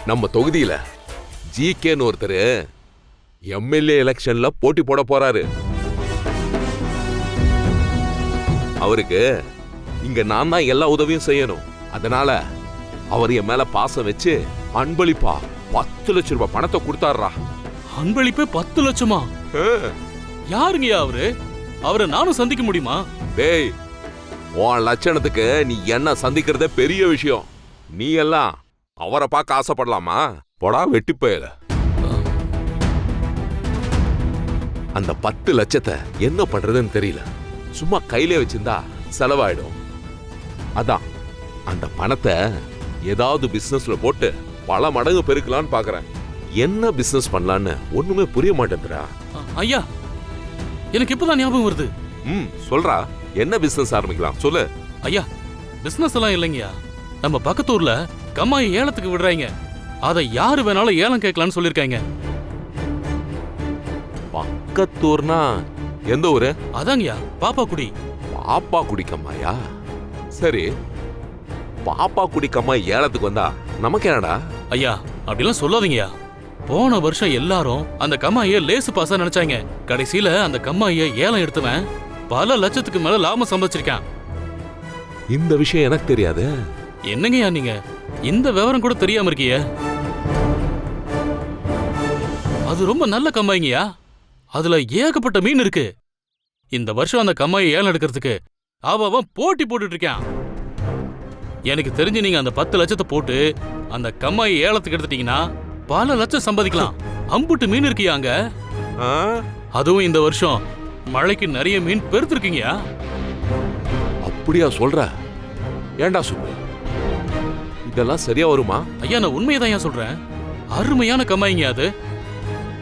நம்ம தொகுதியில ஜிகேன்னு ஒருத்தர் எம்எல்ஏ எலெக்ஷன்ல போட்டி போட போறாரு. அவருக்கு இங்க நான் தான் எல்லா உதவியும் செய்யணும். அதனால அவர் என் மேல பாசம் வச்சு அன்பளிப்பா 10 லட்சம் ரூபாய் பணத்தை கொடுத்தாருடா. அன்பளிப்பே 10 லட்சமா? யாருங்கயா அவரு? அவரை நானும் சந்திக்க முடியுமா? டேய், உன் லட்சணத்துக்கு நீ என்ன சந்திக்கிறதே பெரிய விஷயம். நீ எல்லாம் அவரை பார்க்க ஆசைப்படலாமா? போடா வெட்டி போயல. அந்த 10 லட்சத்தை என்ன பண்றதுன்னு தெரியல. சும்மா கையிலே வச்சிருந்தா செலவாயிடும். அதான் அந்த பணத்தை ஏதாவது பிசினஸ்ல போட்டு பல மடங்கு பெருக்கலான்னு பாக்குறேன். என்ன பிசினஸ் பண்ணலான்னு ஒண்ணுமே புரிய மாட்டேங்குதுடா. ஐயா, எனக்கு இப்பதான் ஞாபகம் வருது. சொல்றா, என்ன பிசினஸ் ஆரம்பிக்கலாம் சொல்லு. ஐயா, பிசினஸ் எல்லாம் இல்லைங்கயா. நம்ம பக்கத்தூர்ல கம்மாயை ஏலத்துக்கு விடுறாங்க. அதை யாரு வேணாலும் ஏலம் கேட்கலான்னு சொல்லிருக்காங்க. பக்கத்தூர்னா எந்த ஊரு? அதாங்கயா, பாப்பாக்குடி. பாப்பாக்குடி கம்மாயா? சரி, பாப்பாக்குடி கம்மாய் ஏலத்துக்கு வந்தா நமக்கு என்னடா? ஐயா, அப்படிலாம் சொல்லாதீங்கயா. போன வருஷம் எல்லாரும் அந்த கம்மாயை லேசு பாசா நினைச்சாங்க. கடைசியில அந்த கம்மாயை ஏலம் எடுத்தவன் பல லட்சத்துக்கு மேல லாபம் சம்பாதிச்சிருக்கான். இந்த விஷயம் எனக்கு தெரியாது. என்னங்கய்யா நீங்க இந்த விவரம் கூட தெரியாம இருக்கீங்க? அது ரொம்ப நல்ல கம்மாய்ங்கயா. அதுல ஏகப்பட்ட மீன் இருக்கு. இந்த வருஷம் அந்த கம்மாயை ஏலம் எடுக்கிறதுக்கு அவன் போட்டி போட்டுட்டு இருக்கான். எனக்கு தெரிஞ்சு நீங்க அந்த 10 லட்சத்தை போட்டு அந்த கம்மாயை ஏலத்துக்கு எடுத்துட்டீங்கன்னா பல லட்சம் சம்பாதிக்கலாம். அம்புட்டு மீன் இருக்கியாங்க. அதுவும் இந்த வருஷம் மழைக்கு நிறைய மீன் பெருத்திருக்கீங்க. அப்படியா சொல்ற? ஏண்டா சுப்பு, இதெல்லாம் சரியா வருமா? ஐயா, நான் உண்மையதான் ஏன் சொல்றேன். அருமையான கம்மாயிங்க அது.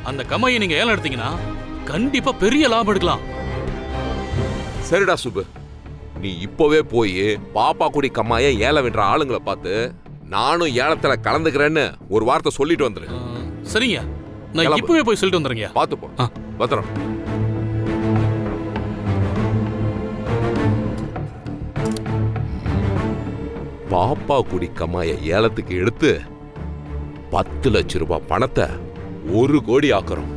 அந்த கம்மாயை நீங்க ஏலம் எடுத்தீங்கன்னா கண்டிப்பா பெரிய லாபம் எடுக்கலாம். சரிடா சுப்பு, நீ இப்பவே போய் பாப்பாக்குடி கம்மாயை ஏலம் விடுற ஆளுங்களை பார்த்து நானும் ஏலத்துல கலந்துக்கிறேன்னு ஒரு வார்த்தை சொல்லிட்டு வந்துரு. சரிங்க, நான் இப்பவே போய் சொல்லிட்டு வந்துடுறேங்க. பார்த்து போ. பத்திரம். பாப்பாக்குடி கம்மாயை ஏலத்துக்கு எடுத்து 10 லட்சம் ரூபாய் பணத்தை 1 கோடி ஆக்குறோம்.